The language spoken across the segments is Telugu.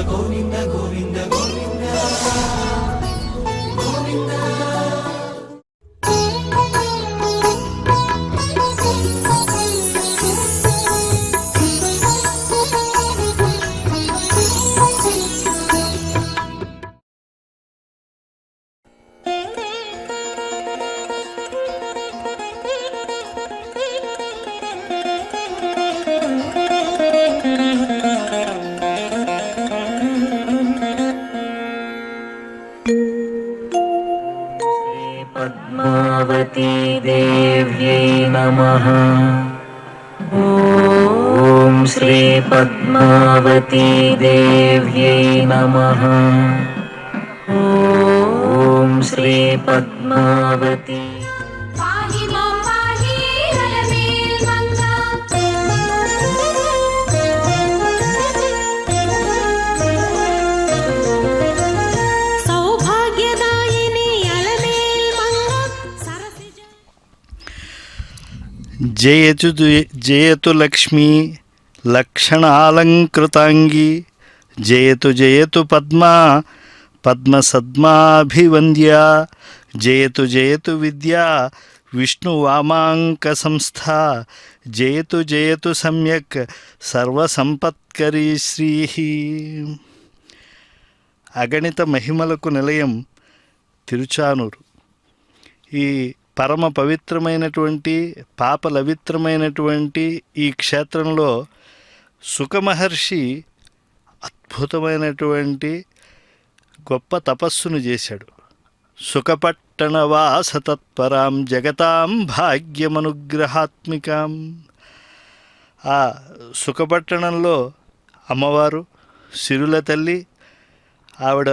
గోవింద గోవింద గోవింద గోవింద. पद्मावती देव्यै नमः। ॐ श्री पद्मावती देव्यै नमः। ॐ श्री पद्मावती జయతు లక్ష్మీ లక్షణాలంకృతాంగి జయతు పద్మా పద్మసద్మాభివంద్యా జయతు విద్యా విష్ణువామాంక సంస్థా జయతు సమ్యక్ సర్వసంపత్కరీ శ్రీ. అగణిత మహిమలకు నిలయం తిరుచానూరు. ఈ పరమ పవిత్రమైనటువంటి పాపలవిత్రమైనటువంటి ఈ క్షేత్రంలో సుఖమహర్షి అద్భుతమైనటువంటి గొప్ప తపస్సును చేశాడు. సుఖపట్టణవాస తత్పరాం జగతాం భాగ్యమనుగ్రహాత్మికాం. ఆ సుఖపట్టణంలో అమ్మవారు సిరుల తల్లి ఆవిడ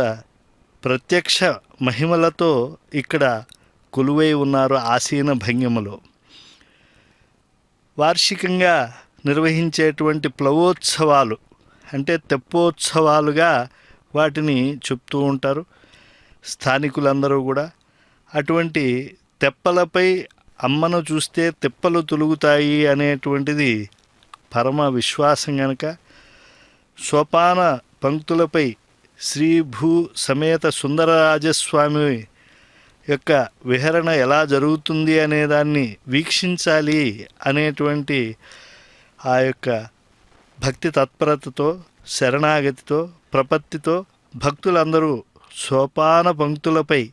ప్రత్యక్ష మహిమలతో ఇక్కడ కొలువై ఉన్నారు. ఆసీన భంగిమలో వార్షికంగా నిర్వహించేటువంటి ప్లవోత్సవాలు అంటే తెప్పోత్సవాలుగా వాటిని చెప్తూ ఉంటారు స్థానికులందరూ కూడా. అటువంటి తెప్పలపై అమ్మను చూస్తే తెప్పలు తొలుగుతాయి అనేటువంటిది పరమ విశ్వాసం కనుక సోపాన పంక్తులపై శ్రీ భూ సమేత సుందరరాజస్వామి యొక్క విహరణ ఎలా జరుగుతుంది అనేదాన్ని వీక్షించాలి అనేటువంటి ఆ యొక్క భక్తి తత్పరతతో శరణాగతితో ప్రపత్తితో భక్తులందరూ సోపాన పంక్తులపై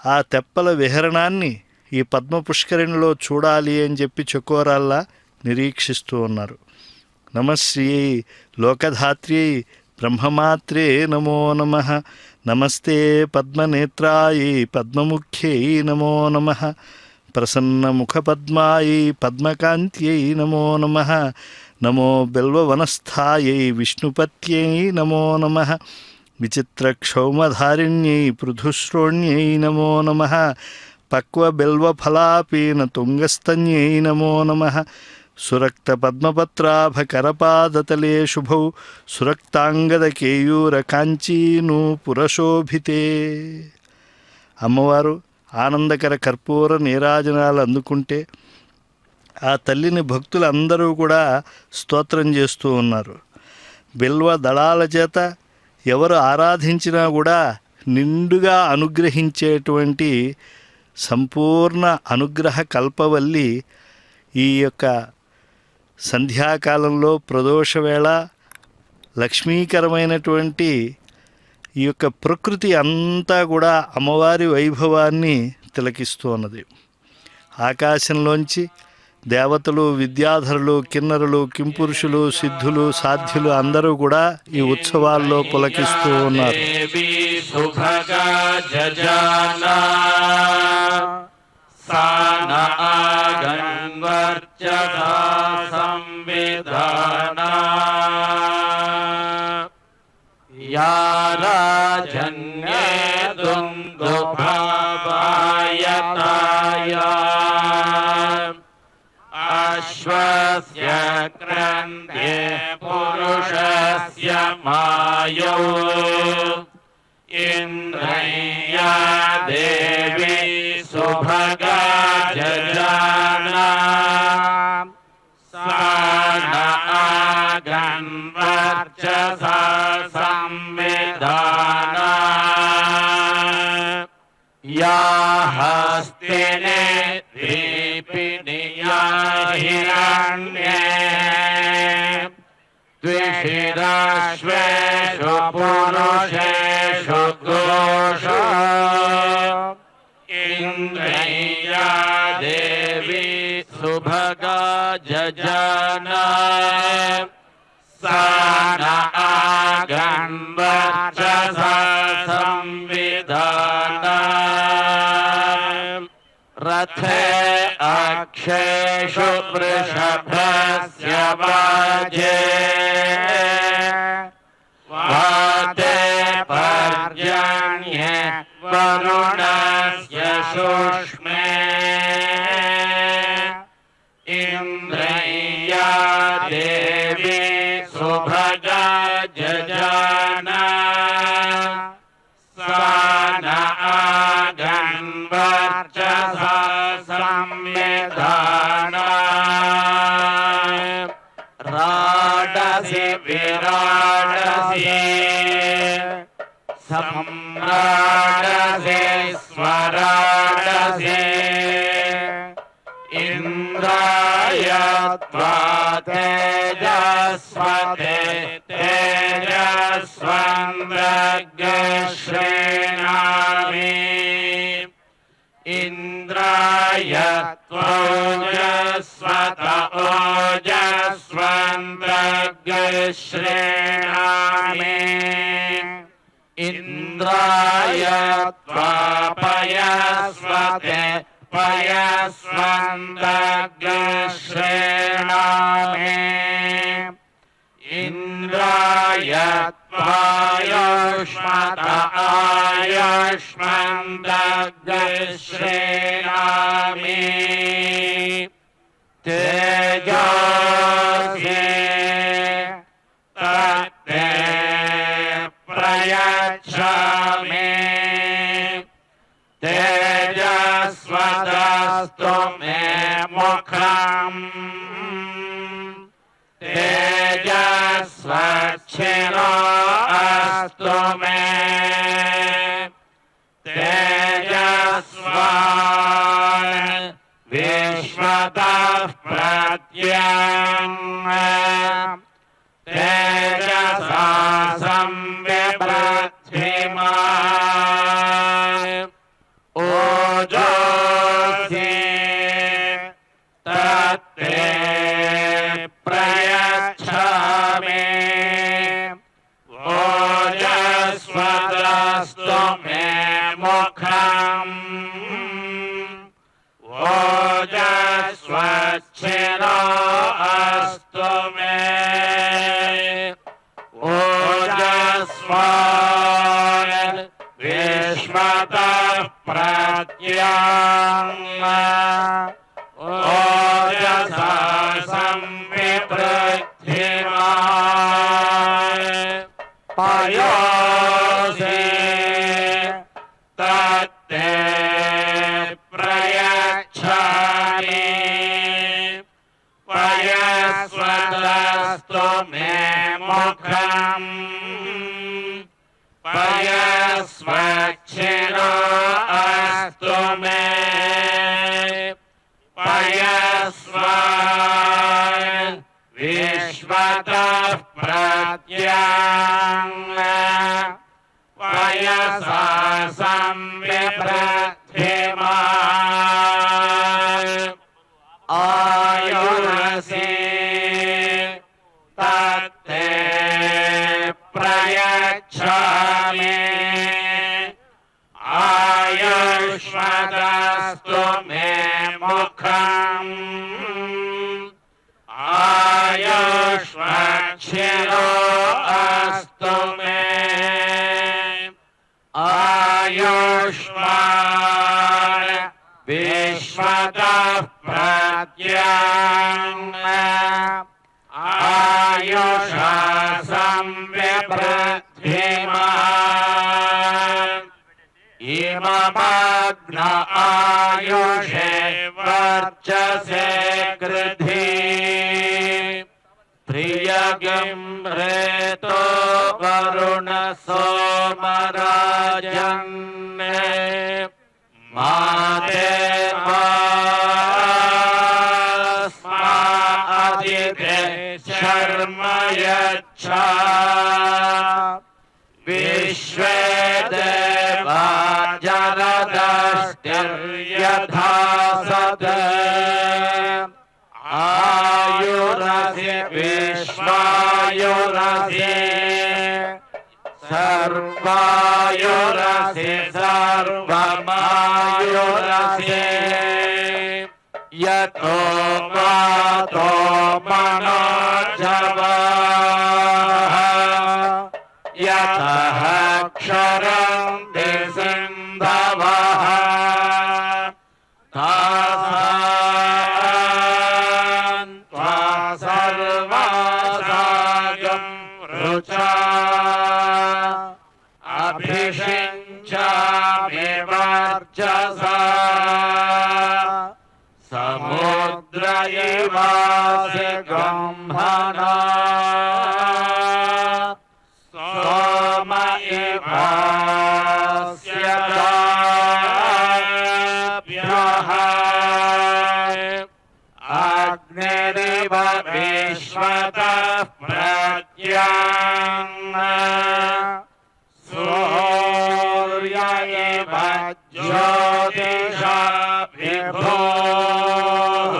ఆ తెప్పల విహరణాన్ని ఈ పద్మ పుష్కరిణిలో చూడాలి అని చెప్పి చకోరాల్లా నిరీక్షిస్తూ ఉన్నారు. నమశ్రీ లోకధాత్ర్యై బ్రహ్మమాత్రే నమో నమః. నమస్తే పద్మనేత్రాయై పద్మముఖ్యై నమో నమః. ప్రసన్నముఖపద్మాయై పద్మకాంత్యై నమో నమః. నమో బిల్వవనస్థాయై విష్ణుపత్యై నమో నమః. విచిత్రక్షౌమధారిణ్యై పృథుశ్రోణ్యై నమో నమః. పక్వబిల్వఫలాపీన తుంగస్తన్యై నమో నమః. సురక్తపద్మపత్రాభకరపాదతలే శుభౌ సురక్తాంగదకేయూరకాంచీనూపురశోభితే. అమ్మవారు ఆనందకర కర్పూర నీరాజనాలు అందుకుంటే ఆ తల్లిని భక్తులందరూ కూడా స్తోత్రం చేస్తూ ఉన్నారు. బిల్వ దళాల చేత ఎవరు ఆరాధించినా కూడా నిండుగా అనుగ్రహించేటువంటి సంపూర్ణ అనుగ్రహ కల్పవల్లి ఈ యొక్క సంధ్యాకాలంలో ప్రదోషవేళ లక్ష్మీకరమైనటువంటి ఈ యొక్క ప్రకృతి అంతా కూడా అమ్మవారి వైభవాన్ని తిలకిస్తూ ఉన్నది. ఆకాశంలోంచి దేవతలు విద్యాధరులు కిన్నరులు కింపురుషులు సిద్ధులు సాధ్యులు అందరూ కూడా ఈ ఉత్సవాల్లో పులకిస్తూ ఉన్నారు. అశ్వస్య క్రందే పురుషస్య మాయో ఇంద్రయ్యా దేవి సుభగా జజానా సానా आगन्वर्चसा संविधाना या हस्तिने दीपिनिया हिरण्ये द्विशिराश्वेषु पुरुषेषु घोषो इन्द्रिया देवी सुभगा जजना सा न आगन्वर्चसा संविधाना रथे अक्षेषु वृषभस्य वाजे वाते पर्जन्ये वरुणस्य शुष्मे इन्द्रिया देवी सुभगा जजना सा न आगन्वर्चसा संविधाना राडसि विराडसि सम्राडसि स्वराडसि इन्द्राय त्वा तेजस्वते तेजस्वन्द्रगश्रेणामि इन्द्राय त्वोजस्वत ओजस्वन्द्रगश्रेणामि इन्द्राय त्वापयस्वते पयस्वन्द्रगश्रेणामि इन्द्राय त्वायुष्मत आयुष्मन्दगश्रेणामि तेजसे तत्ते प्रयच्छामि तेजस्वदस्तु मे मुखम् तेजस्वच्छिरो अस्तु मे तेजस्वान् विश्वतः प्रत्यङ् तेजसा संविवृद्धिमान् ओजोऽसि तत्ते प्रयच्छामि ओजस्वदस्तु मे मुखम् ओजस्वच्छिरो अस्तु मे ओजस्वान् विश्वतः प्रत्यङ् ओजसा संविवृद्धिमान् पयोसि तत्ते प्रयच्छामि पयस्वदस्तु मे मुखम् पयस्वच्छिरो अस्तु मे पयस्वान् विश्वतः प्रत्यङ् पयसा संविवृद्धिमान् आयुरसि तत्ते प्रयच्छामि आयुष्मदस्तु मे मुखम् आयुष्मच्छिरो अस्तु मे आयुष्मान् विश्वतः प्रत्यङ् आयुषा संविवृद्धिमान् इममग्न आयुषे वर्चसे कृधि प्रिय गिम्रेतो वरुण सोमराजन्ने माते मास्मादिते शर्म यच्छा विश्वे देवा जरदष्टिर्यथा सत् आयुरसि विश्वायुरसि सर्वायुरसि सर्वमायुरसि यतो वातो मनोजवः यतः क्षरन्ति सिन्धवः तासां त्वा सर्वासागं रुचा अभिषिञ्चामि वर्चसा समुद्र इवासि गम्भना सोम इवास्य दाभ्यः अग्निरिव विश्वतः प्रज्ञान् सूर्य इव ज्योतिषा विभोः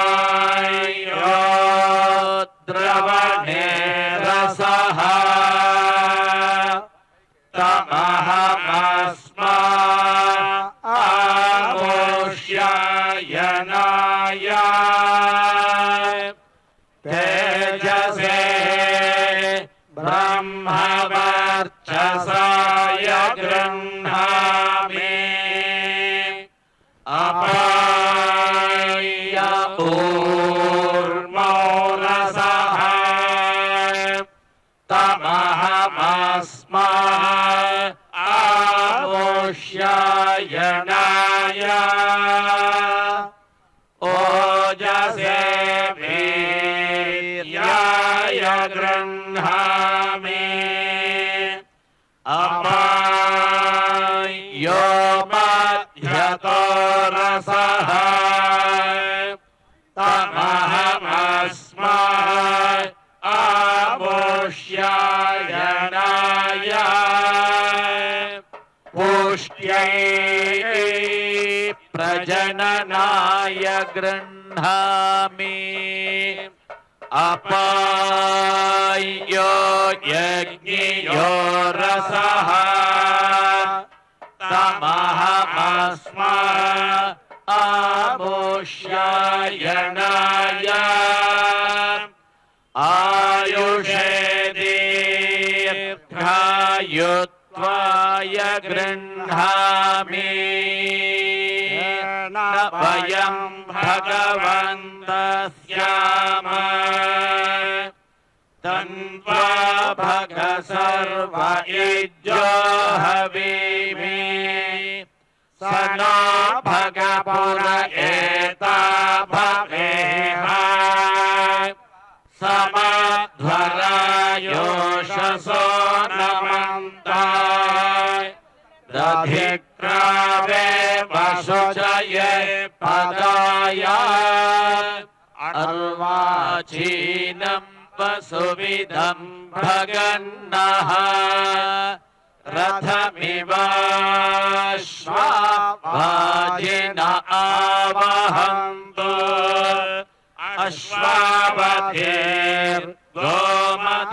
अपायो द्रवणे रसः तमहमस्मा आमोष्यायनाय तेजसे ब्रह्मवर्चसाय गृह्णामि अपाय ऊर्मो रसः तमहमस्मा आमोष्यायनाय ओजसे वीर्याय गृह्णामि अपायो मध्यतो रसः तमहमस्मा आमोष्यायनाय पुष्ट्यै प्रजननाय गृह्णामि अपायो यज्ञयो रसः तमहमस्मा आमोष्यायनाय आयुषे दीर्घायुत्वाय गृह्णामि न वयं भगवन्तस्याम तन्वा भग सर्व इज्जो हवीमि स नो भगपुर एता भवेह समध्वरायोषसो नमन्ताय दधिक्रावे वशुचये पदाय अर्वाचीनं वसुविदं भगन्नः रथमिवाश्वाजिन आवहन्तु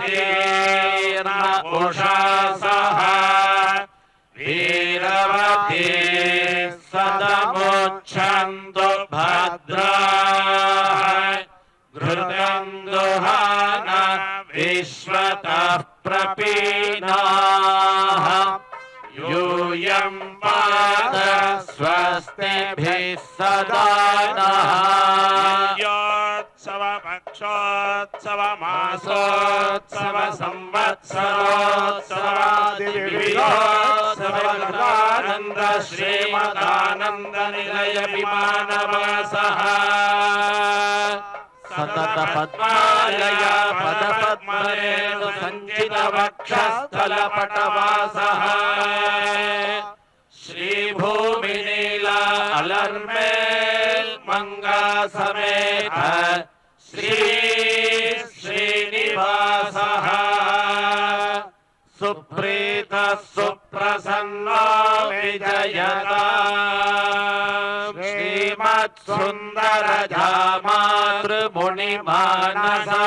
अश्वावतीर्गोमतीर्न उषासः वीरवती सदमुच्छन्तु भद्राः घृतं दुहान विश्वतः प्रपीनाः यूयं पाद स्वस्तिभिः सदा नः पक्षोत्सव मासोत्सव संवत्सरोत्सवादिविधोत्सवानन्द श्रीमदानन्द निलय विमानवासः సంతత పద్మాలయ పద పద్మరేణు సంచిత వక్షస్థలపటవాసః శ్రీభూమి నీల అలర్మేల్ మంగా సమేత శ్రీ శ్రీనివాసః సుప్రీత సుప్రసన్నో విజయతా శ్రీమత్సుందర మాతృముని మానసవాసినే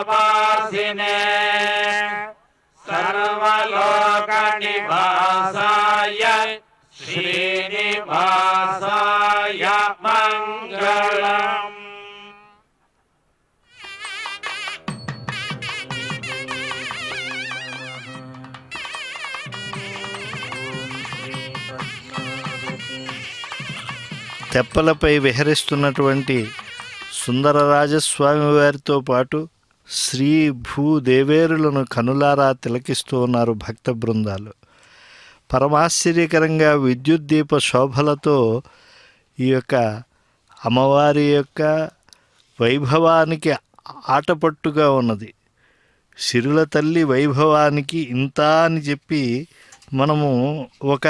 సర్వలోక నివాసాయ శ్రీనివాసాయ మంగళం. తెప్పలపై విహరిస్తున్నటువంటి సుందరరాజస్వామి వారితో పాటు శ్రీ భూదేవేరులను కనులారా తిలకిస్తూ ఉన్నారు భక్త బృందాలు. పరమాశ్చర్యకరంగా విద్యుత్ దీప శోభలతో ఈ యొక్క అమ్మవారి యొక్క వైభవానికి ఆటపట్టుగా ఉన్నది. సిరుల తల్లి వైభవానికి ఇంత అని చెప్పి మనము ఒక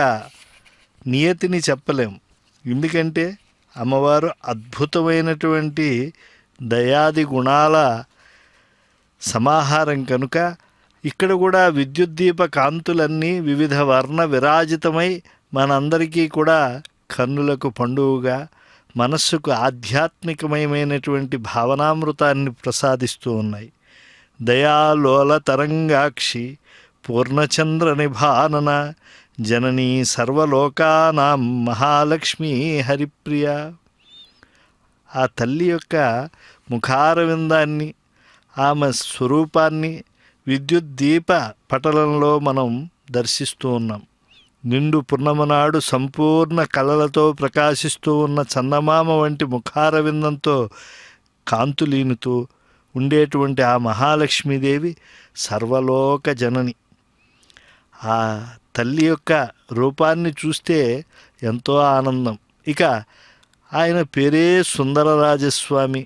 నియతిని చెప్పలేం. ఎందుకంటే అమ్మవారు అద్భుతమైనటువంటి దయాది గుణాల సమాహారం కనుక ఇక్కడ కూడా విద్యుత్ దీప కాంతులన్నీ వివిధ వర్ణ విరాజితమై మనందరికీ కూడా కన్నులకు పండువుగా మనస్సుకు ఆధ్యాత్మికమయమైనటువంటి భావనామృతాన్ని ప్రసాదిస్తూ ఉన్నాయి. దయాలోల తరంగాక్షి పూర్ణచంద్ర నిభానన జననీ సర్వలోకానాం మహాలక్ష్మీ హరిప్రియ. ఆ తల్లి యొక్క ముఖారవిందాన్ని ఆమె స్వరూపాన్ని విద్యుత్ దీప పటలంలో మనం దర్శిస్తూ ఉన్నాం. నిండు పున్నమనాడు సంపూర్ణ కళలతో ప్రకాశిస్తూ ఉన్న చందమామ వంటి ముఖారవిందంతో కాంతులీనుతూ ఉండేటువంటి ఆ మహాలక్ష్మీదేవి సర్వలోక జనని. ఆ తల్లి యొక్క రూపాన్ని చూస్తే ఎంతో ఆనందం. ఇక ఆయన పేరే సుందరరాజస్వామి,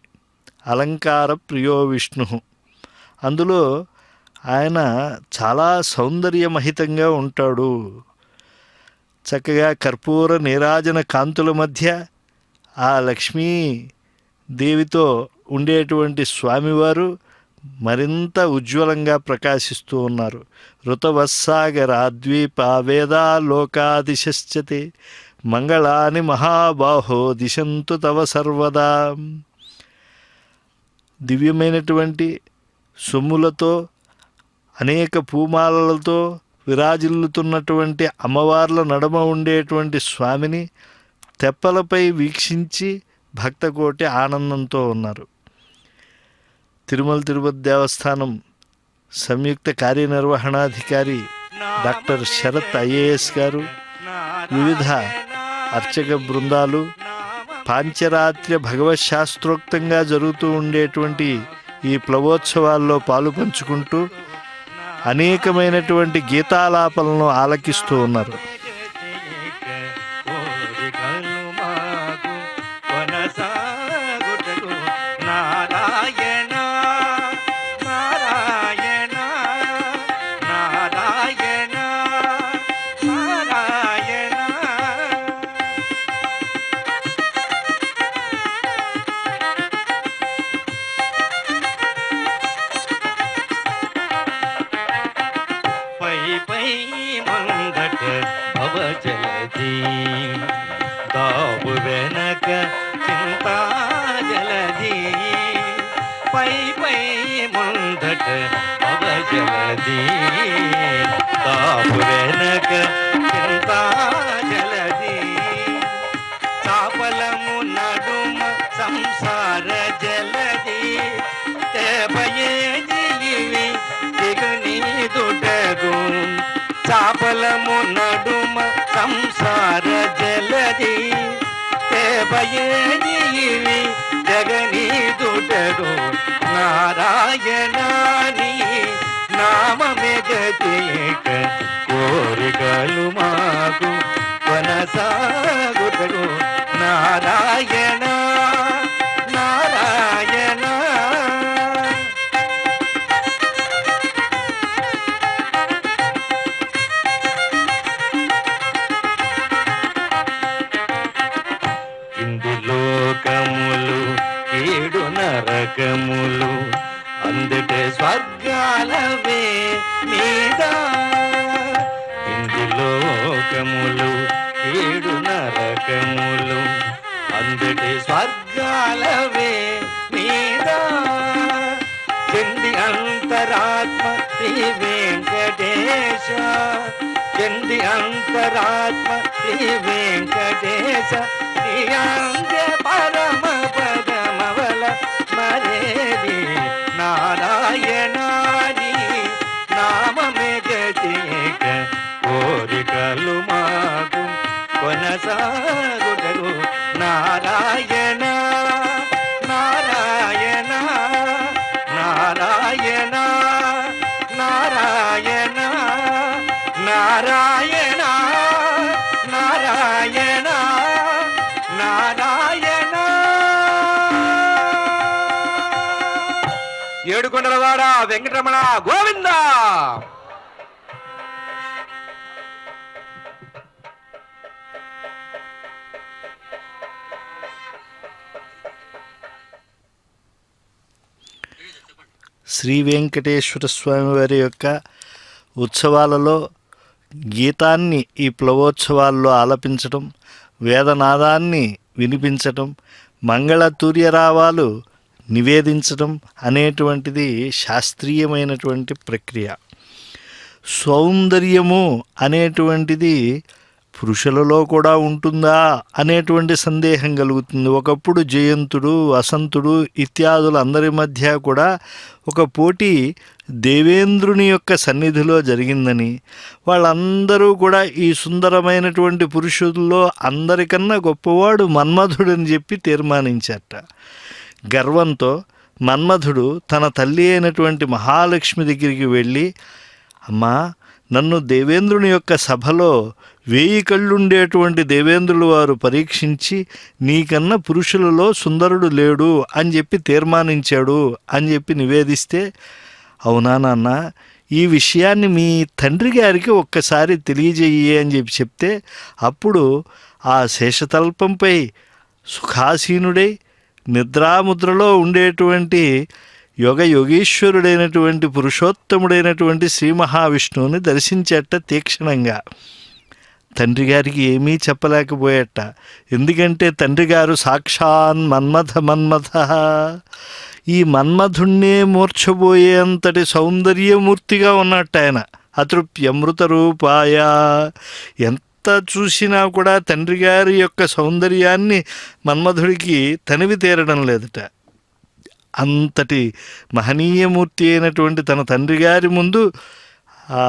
అలంకార ప్రియో విష్ణు. అందులో ఆయన చాలా సౌందర్యమహితంగా ఉంటాడు. చక్కగా కర్పూర నీరాజన కాంతుల మధ్య ఆ లక్ష్మీ దేవితో ఉండేటువంటి స్వామివారు మరింత ఉజ్వలంగా ప్రకాశిస్తూ ఉన్నారు. ఋతవస్సాగరాద్వీప వేదాలోకాదిశశ్చతే మంగళాని మహాబాహో దిశంతు తవ సర్వదా. దివ్యమైనటువంటి సొమ్ములతో అనేక పూమాలలతో విరాజిల్లుతున్నటువంటి అమ్మవార్ల నడుమ ఉండేటువంటి స్వామిని తెప్పలపై వీక్షించి భక్తకోటి ఆనందంతో ఉన్నారు. తిరుమల తిరుపతి దేవస్థానం సంయుక్త కార్యనిర్వహణాధికారి డాక్టర్ శరత్ ఐఏఎస్ గారు, వివిధ అర్చక బృందాలు పాంచరాత్ర్య భగవత్ శాస్త్రోక్తంగా జరుగుతూ ఉండేటువంటి ఈ ప్లవోత్సవాల్లో పాలు పంచుకుంటూ అనేకమైనటువంటి గీతాలాపనలను ఆలకిస్తూ ఉన్నారు. దావు వెనక చింతా జలది పై పై ముందట అవజలది దావు వెనక చింతా జలది చాపలము నడుమ సంసార జలది తేపయే జిలివి దిగుని దుటగు చాపలము నడుమ సంసార జలది తేబయేని జగనీ దుటడు నారాయణాని నామమే గతిక కోరికలు మాకు కొనసాగుటడు నారాయణ నారాయణ నరకములు అందుటే స్వర్గాలవే మీద లోకములు 7 నరకములు అందుటే స్వర్గాలవే మీద చెంది అంతరాత్మ శ్రీ వెంకటేశ చెంది అంతరాత్మ శ్రీ వెంకటేశ శ్రీ అంత్య పరమ పదమవల మరేది నారాయణాని నామమే గతిక కోరికలు మాకు కొనసాగుటకు నారాయణ నారాయణ నారాయణ నారాయణ నారాయణ నారాయణ నారాయణ ఏడుకొండలవాడ వెంకటరమణ గోవింద. శ్రీ వెంకటేశ్వర స్వామి వారి యొక్క ఉత్సవాలలో గీతాన్ని ఈ ప్లవోత్సవాల్లో ఆలపించటం, వేదనాదాన్ని వినిపించటం, మంగళతూర్యరావాలు నివేదించటం అనేటువంటిది శాస్త్రీయమైనటువంటి ప్రక్రియ. సౌందర్యము అనేటువంటిది పురుషులలో కూడా ఉంటుందా అనేటువంటి సందేహం కలుగుతుంది. ఒకప్పుడు జయంతుడు, వసంతుడు ఇత్యాదులు అందరి మధ్య కూడా ఒక పోటీ దేవేంద్రుని యొక్క సన్నిధిలో జరిగిందని, వాళ్ళందరూ కూడా ఈ సుందరమైనటువంటి పురుషుల్లో అందరికన్నా గొప్పవాడు మన్మధుడని చెప్పి తీర్మానించారట. గర్వంతో మన్మధుడు తన తల్లి అయినటువంటి మహాలక్ష్మి దగ్గరికి వెళ్ళి, అమ్మా, నన్ను దేవేంద్రుని యొక్క సభలో 1000 కళ్ళుండేటువంటి దేవేంద్రులు వారు పరీక్షించి నీకన్నా పురుషులలో సుందరుడు లేడు అని చెప్పి తీర్మానించాడు అని చెప్పి నివేదిస్తే, అవునా నాన్న, ఈ విషయాన్ని మీ తండ్రి గారికి ఒక్కసారి తెలియజేయి అని చెప్పి చెప్తే, అప్పుడు ఆ శేషతల్పంపై సుఖాసీనుడై నిద్రాముద్రలో ఉండేటువంటి యోగీశ్వరుడైనటువంటి పురుషోత్తముడైనటువంటి శ్రీ మహావిష్ణువుని దర్శించేట తీక్షణంగా. తండ్రి గారికి ఏమీ చెప్పలేకపోయేట. ఎందుకంటే తండ్రి గారు సాక్షాన్ మన్మథ. ఈ మన్మధుణ్ణే మూర్ఛబోయేంతటి సౌందర్యమూర్తిగా ఉన్నట్టు ఆయన. అతృప్యమృత రూపాయ. ఎంత చూసినా కూడా తండ్రి గారి యొక్క సౌందర్యాన్ని మన్మధుడికి తనివి తీరడం లేదట. అంతటి మహనీయమూర్తి అయినటువంటి తన తండ్రి గారి ముందు ఆ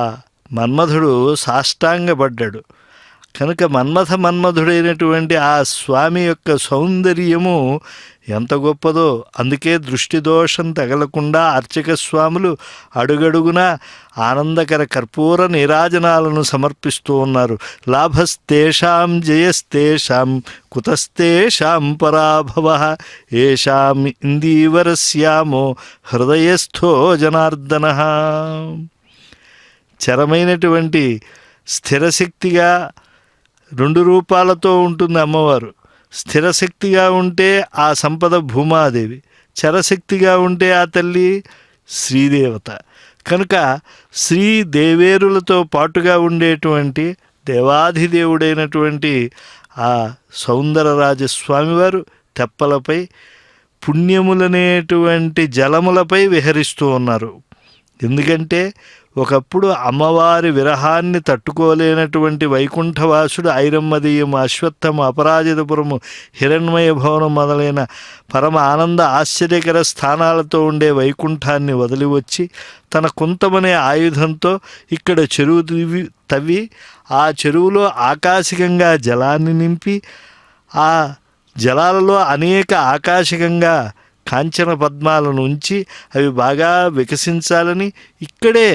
మన్మధుడు సాష్టాంగపడ్డాడు. కనుక మన్మధుడైనటువంటి ఆ స్వామి యొక్క సౌందర్యము ఎంత గొప్పదో. అందుకే దృష్టి దోషం తగలకుండా అర్చక స్వాములు అడుగడుగునా ఆనందకర కర్పూర నీరాజనాలను సమర్పిస్తూ ఉన్నారు. లాభస్తేషాం జయస్తేషాం కుతస్తేషాం పరాభవ ఏషాం ఇందీవరస్యామో హృదయస్థో జనార్దన. చరమైనటువంటి స్థిరశక్తిగా 2 రూపాలతో ఉంటుంది అమ్మవారు. స్థిరశక్తిగా ఉంటే ఆ సంపద భూమాదేవి, చరశక్తిగా ఉంటే ఆ తల్లి శ్రీదేవత. కనుక శ్రీదేవేరులతో పాటుగా ఉండేటువంటి దేవాధిదేవుడైనటువంటి ఆ సౌందరరాజస్వామివారు తెప్పలపై పుణ్యములనేటువంటి జలములపై విహరిస్తూ ఉన్నారు. ఎందుకంటే ఒకప్పుడు అమ్మవారి విరహాన్ని తట్టుకోలేనటువంటి వైకుంఠవాసుడు ఐరమ్మదీయం, అశ్వత్థము, అపరాజితపురము, హిరణ్మయ భవనం మొదలైన పరమ ఆనంద ఆశ్చర్యకర స్థానాలతో ఉండే వైకుంఠాన్ని వదిలి వచ్చి తన కుంతమనే ఆయుధంతో ఇక్కడ చెరువు తవ్వి ఆ చెరువులో ఆకాశికంగా జలాన్ని నింపి ఆ జలాలలో అనేక ఆకాశికంగా కాంచన పద్మాలను ఉంచి అవి బాగా వికసించాలని ఇక్కడే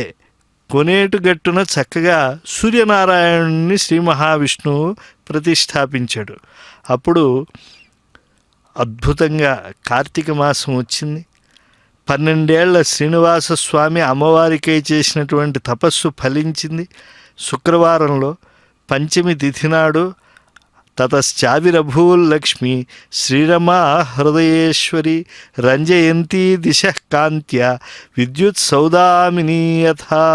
కొనేటు గట్టున చక్కగా సూర్యనారాయణుని శ్రీ మహావిష్ణువు ప్రతిష్టాపించాడు. అప్పుడు అద్భుతంగా కార్తీక మాసం వచ్చింది. 12 ఏళ్ల శ్రీనివాస స్వామి అమ్మవారికై చేసినటువంటి తపస్సు ఫలించింది. శుక్రవారంలో పంచమి తిథి నాడు తతశ్చావిరభూల్లక్ష్మి శ్రీరమా హృదయేశ్వరి రంజయంతి దిశ కాంత్య విద్యుత్ సౌదామినీ యథా.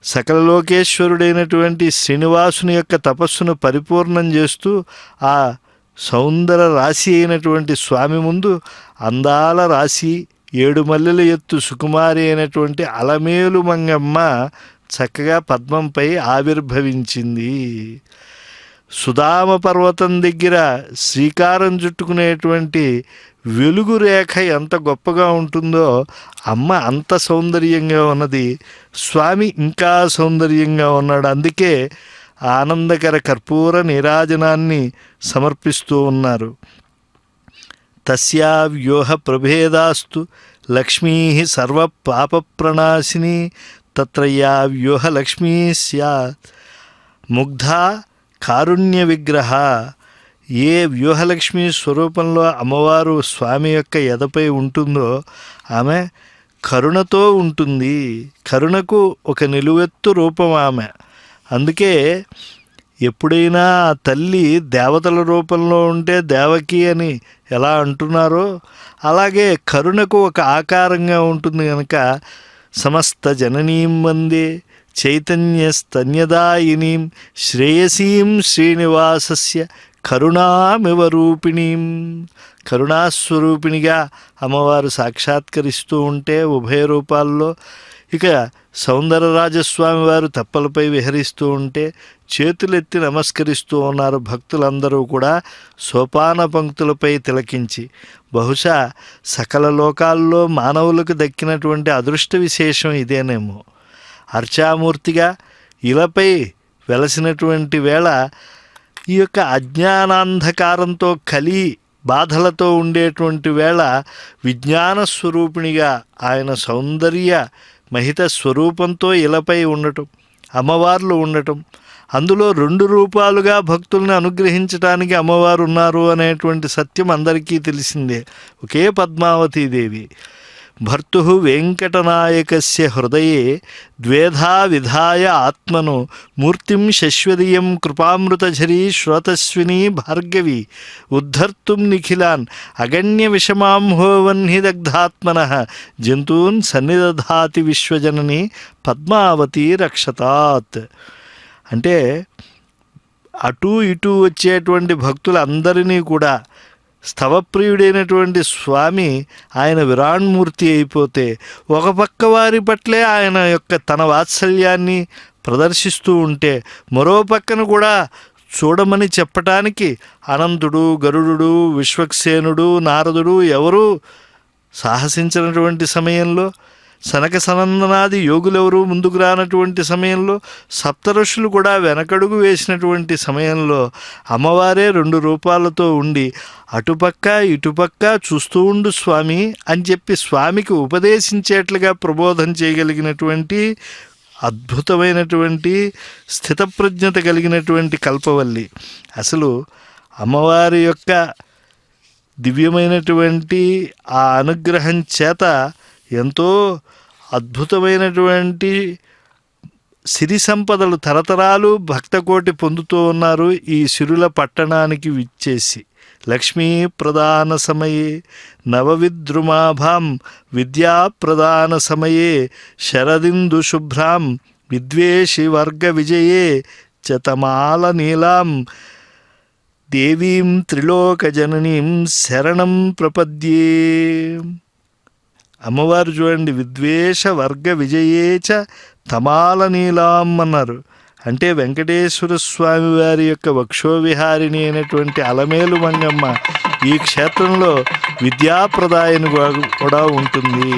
సకల లోకేశ్వరుడైనటువంటి శ్రీనివాసుని యొక్క తపస్సును పరిపూర్ణం చేస్తూ ఆ సౌందర రాశి అయినటువంటి స్వామి ముందు అందాల రాశి 7 మల్లెల ఎత్తు సుకుమారి అయినటువంటి అలమేలు మంగమ్మ చక్కగా పద్మంపై ఆవిర్భవించింది. సుధామ పర్వతం దగ్గర శ్రీకారం చుట్టుకునేటువంటి వెలుగు రేఖ ఎంత గొప్పగా ఉంటుందో అమ్మ అంత సౌందర్యంగా ఉన్నది, స్వామి ఇంకా సౌందర్యంగా ఉన్నాడు. అందుకే ఆనందకర కర్పూర నీరాజనాన్ని సమర్పిస్తూ ఉన్నారు. తస్యా వ్యూహ ప్రభేదాస్తు లక్ష్మీ సర్వ పాప ప్రణాశిని తత్ర యా వ్యూహ లక్ష్మీ స్యాత్ ముగ్ధా కారుణ్య విగ్రహ. ఏ వ్యూహలక్ష్మి స్వరూపంలో అమ్మవారు స్వామి యొక్క ఎదపై ఉంటుందో ఆమె కరుణతో ఉంటుంది. కరుణకు ఒక నిలువెత్తు రూపం ఆమె. అందుకే ఎప్పుడైనా ఆ తల్లి దేవతల రూపంలో ఉంటే దేవకి అని ఎలా అంటున్నారో అలాగే కరుణకు ఒక ఆకారంగా ఉంటుంది కనుక సమస్త జననీం వందే చైతన్యస్తన్యదాయినీం శ్రేయసీం శ్రీనివాసస్య కరుణామివ రూపిణీం. కరుణాస్వరూపిణిగా అమ్మవారు సాక్షాత్కరిస్తూ ఉంటే ఉభయ రూపాల్లో, ఇక సౌందరరాజస్వామి వారు తప్పలపై విహరిస్తూ ఉంటే చేతులెత్తి నమస్కరిస్తూ ఉన్నారు భక్తులందరూ కూడా సోపాన పంక్తులపై తిలకించి. బహుశా సకల లోకాల్లో మానవులకు దక్కినటువంటి అదృష్ట విశేషం ఇదేనేమో. అర్చామూర్తిగా ఇలపై వెలసినటువంటి వేళ ఈ యొక్క అజ్ఞానాంధకారంతో కలి బాధలతో ఉండేటువంటి వేళ విజ్ఞాన స్వరూపిణిగా ఆయన సౌందర్య మహిత స్వరూపంతో ఇలపై ఉండటం, అమ్మవార్లు ఉండటం, అందులో 2 రూపాలుగా భక్తుల్ని అనుగ్రహించడానికి అమ్మవారు ఉన్నారు అనేటువంటి సత్యం అందరికీ తెలిసిందే. ఒకే పద్మావతీదేవి. భర్తు వెంకటనాయకస్య హృదయే ద్వేధా విధాయ ఆత్మను మూర్తిం శశ్వదీయం కృపామృతఝరీ శ్రోతస్విని భార్గవి ఉద్ధర్తుం నిఖిలాన్ అగణ్య విషమాంహోవన్నిదగ్ధాత్మనః జంతూన్ సన్నిదధాతి విశ్వజనని పద్మావతి రక్షతాత్. అంటే అటూ ఇటూ వచ్చేటువంటి భక్తులందరినీ కూడా స్థవప్రియుడైనటువంటి స్వామి ఆయన విరాణ్మూర్తి అయిపోతే ఒక పక్క వారి పట్లే ఆయన యొక్క తన వాత్సల్యాన్ని ప్రదర్శిస్తూ ఉంటే మరో పక్కన కూడా చూడమని చెప్పటానికి అనంతుడు, గరుడు, విశ్వక్సేనుడు, నారదుడు ఎవరూ సాహసించినటువంటి సమయంలో, సనక సనందనాది యోగులెవరూ ముందుకు రానటువంటి సమయంలో, సప్తఋషులు కూడా వెనకడుగు వేసినటువంటి సమయంలో అమ్మవారే 2 రూపాలతో ఉండి అటుపక్క ఇటుపక్క చూస్తూ ఉండు స్వామి అని చెప్పి స్వామికి ఉపదేశించేట్లుగా ప్రబోధం చేయగలిగినటువంటి అద్భుతమైనటువంటి స్థితప్రజ్ఞత కలిగినటువంటి కల్పవల్లి. అసలు అమ్మవారి యొక్క దివ్యమైనటువంటి ఆ అనుగ్రహం చేత ఎంతో అద్భుతమైనటువంటి సిరి సంపదలు తరతరాలు భక్తకోటి పొందుతూ ఉన్నారు ఈ సిరుల పట్టణానికి విచ్చేసి. లక్ష్మీ ప్రదాన సమయే నవవిద్రుమాభాం విద్యా ప్రదాన సమయే శరదిందు శుభ్రాం విద్వేషి వర్గ విజయే చతమాల నీలాం దేవీం త్రిలోక జననీం శరణం ప్రపద్యే. అమ్మవారు చూడండి, విద్వేష వర్గ విజయేచ తమాల నీలాం అన్నారు. అంటే వెంకటేశ్వర స్వామి వారి యొక్క వక్షోవిహారిణి అయినటువంటి అలమేలు మంగమ్మ ఈ క్షేత్రంలో విద్యాప్రదాయని కూడా ఉంటుంది.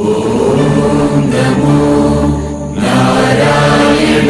ఓం నమో నారాయణాయ.